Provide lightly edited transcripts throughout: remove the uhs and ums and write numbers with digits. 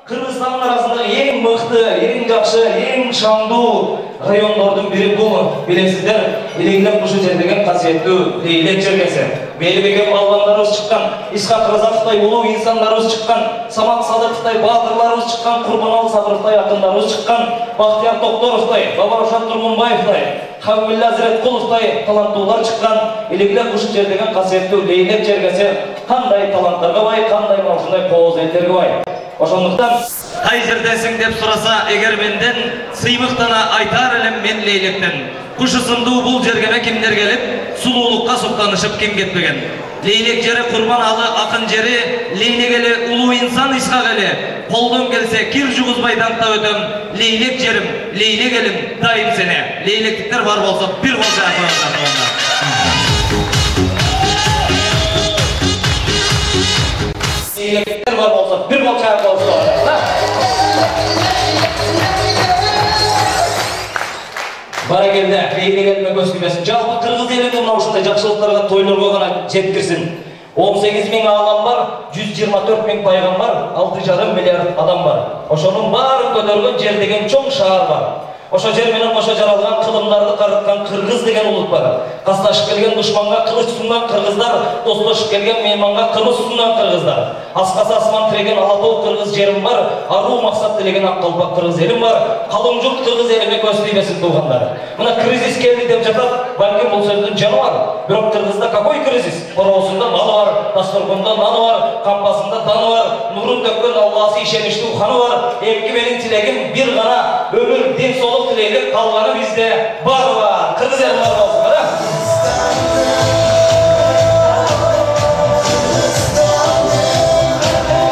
Kırgızстанın arasında en mıhtı, en жақсы, en şanlı rayonlardan biri bu. Bilesizler, İleğilen kuşu jerdegen kasiyetli Leylek jergesi. Beylibegen balvanlarımız çıkkan, İshak Razaqovday ulu insanlarımız çıkkan, Samat Sadıqovday batırlarımız çıkkan, Kurbanалы Sabırovday akınlarımız çıkkan, Bahtiyar Toktorovday, Babaruşan Turgunbayevday, Хамилла Азиретқұловтай таланттуулар çıkkan, İleğilen kuşu jerdegen kasiyetli Leylek jergesi. Qanday talanttарға bay, qanday ушундай қооз элдерге бай. Ошондуктан кай жердесиң деп сураса, эгер менден сыймыктана айтар элем мен Leylектен. Куш ысымдуу бул жерге кимдер келип, сулуулукка суктанышып ким кетпеген. Leylek жери Курбаналы акын жери, Leylек эле улуу инсан Исхак эле. Колдон келсе кир жугузбай даңктап өтөм. Leylek жерим, Leylek элим дайым сене. Leylектиктер бар болсо бир кол жаап Leylekler var olsa bir bol çay olsa Bara geldi, Leylek elime göz kümesi. Жалпы Kırgız elinde mına uşunday жақшылықтарға тойларға ғана жеткірсін. 18.000 ağlam var, 124.000 пайғамбар, 6,5 миллиард адам бар. Ошонун барын көтөргөн жер деген чоң шаар бар. Ошо жер менен кошо жаралган кылымдарды карыткан Кыргыз деген улут бар. Касташып келген душманга кылыч сунган кыргыздар, достошуп келген мейманга кымыз сунган кыргыздар. Аскасы асман тиреген Алатау кыргыз жерим бар, аруу максат тилеген ак калпак кыргыз элим бар. Калың журт кыргыз элиме көз тийбесин туугандар. Мына кризис келди деп жатат, балким бул сөздүн жаны бар. Бирок Кыргызда какой кризис? Короосунда малы бар, дасторконда наны бар, кампасында даны бар, нурун төккөн Алласы ишеничтүү ханы бар. Эмки менин тилегим бир гана өмүр ден соолук тілейлік қалғаны бізде бар бар. Кыргыз елі бар болсын, бара?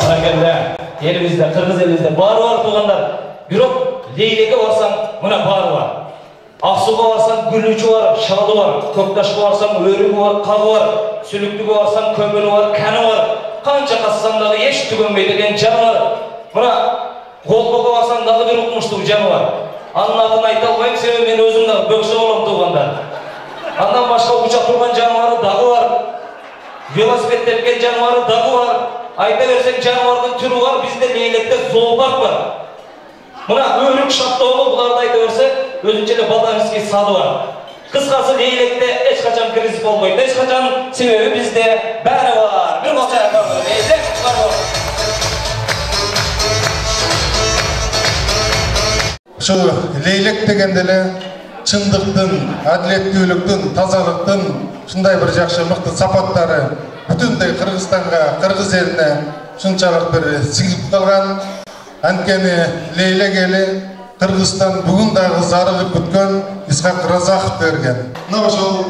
Бара елімізде, Кыргыз елімізде бар туғандар. Бирок Leylek'e барсаң, мына бар бар. Ақсуға барсаң, гүлүчү бар, шаdı бар. Көкташқа барсаң, өрігі бар, қағы бар. Сүліктігі барсаң, көмірі бар, кәні бар. Қанша қассаңдағы еш түгенбейдеген жаны бар. Мына Қолбоға барсаң, дағы бір ұқмыштығы жаны бар. Анын атын айта албайм, себеби мен өзүм дагы бөксө болом туугандар. Андан башка учак турган жаныбары дагы бар. Велосипед тепкен жаныбары дагы бар. Айта берсең жаныбардын түрү бар, бизде Лейлекте зоопарк бар. Мына өрүк шаптоолу буларды айта берсе, өзүнчө эле ботанический сады бар. Кыскасы Лейлекте эч качан кризис болбойт, эч качан, себеби бизде баары бар. Бир коча Лейлек бар. Şu Leylek degendele çındıktın, adaletlүүлүктүн, тазалыктын шундай bir жақсы мыкты сапаттары бүтүндөй Кыргызстанга, Кыргыз элине шунчалык bir сиңип калган. Анткени Leylek эли Кыргызстан бүгүн дагы зарылып күткөн Исхак Разақов берген. Мына ошол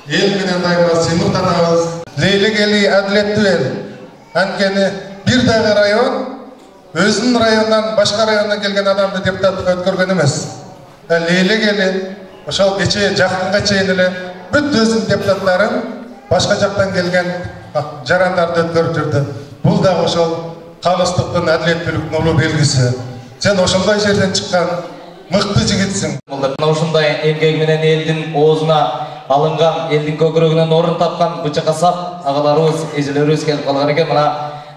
эл менен дайыма сыймыктанабыз. Leylek эли адилеттүү эл. Анткени бир дагы район өзінің райондан, башқа райондан келген адамды депутаттыққа өткөргөн эмес. Leylek эли ошол кечээ жакынга чейин эле бүт өзүнүн депутаттарын башка жактан келген жарандарды өткөрүп жүрдү. Бул да ошол калыстыктын, адилеттүүлүктүн улуу белгиси. Сен ошондой жерден чыккан мыкты жигитсиң. Ушундай эмгек менен элдин оозуна алынган, элдин көкүрөгүнөн орун тапкан бычакка сап агаларыбыз, эжелерибиз келип калган экен. Мына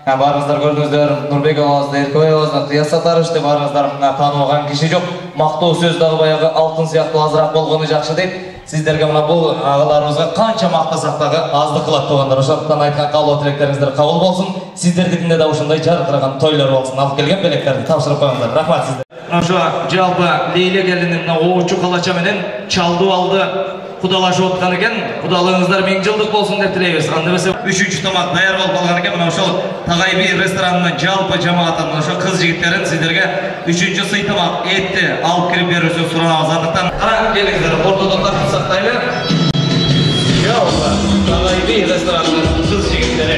барыңыздар көрдүңүздөр, Нурбек Авазды, Эркебай Авазды, Кыяс Сатаровичти барыңыздар тааныбаган киши жок. Мактоо сөз дагы баягы алтын сыяктуу азыраак болгону жакшы дейт. Сиздерге мына бул агаларыбызга канча мактасак дагы аздык кылат туугандар. Ошондуктан айткан каалоо тилектериңиздер кабыл болсун. Сиздердикинде да ушундай жаркыраган тойлор болсун. Алып келген белектерди тапшырып коюңуздар. Рахмат сиздерге. Ошо жалпы Leylek элинин мына оочу калача менен чалдуу алды кудалашып аткан экен. Кудалыгыңыздар 1000 жылдык болсун деп тилейбиз. Анда эмесе 3-чү тамак даяр болуп калган экен. Мына ошол Tagay bir restoranının жалпы жамаатын, ошо кыз жигиттерин сиздерге 3-чү сый тамак этти алып кирип берүүсүн суранабыз. Андыктан кара келиңиздер, ортодо тартсак дайлы. Жалпы Tagay bir restoранынын кыз жигиттери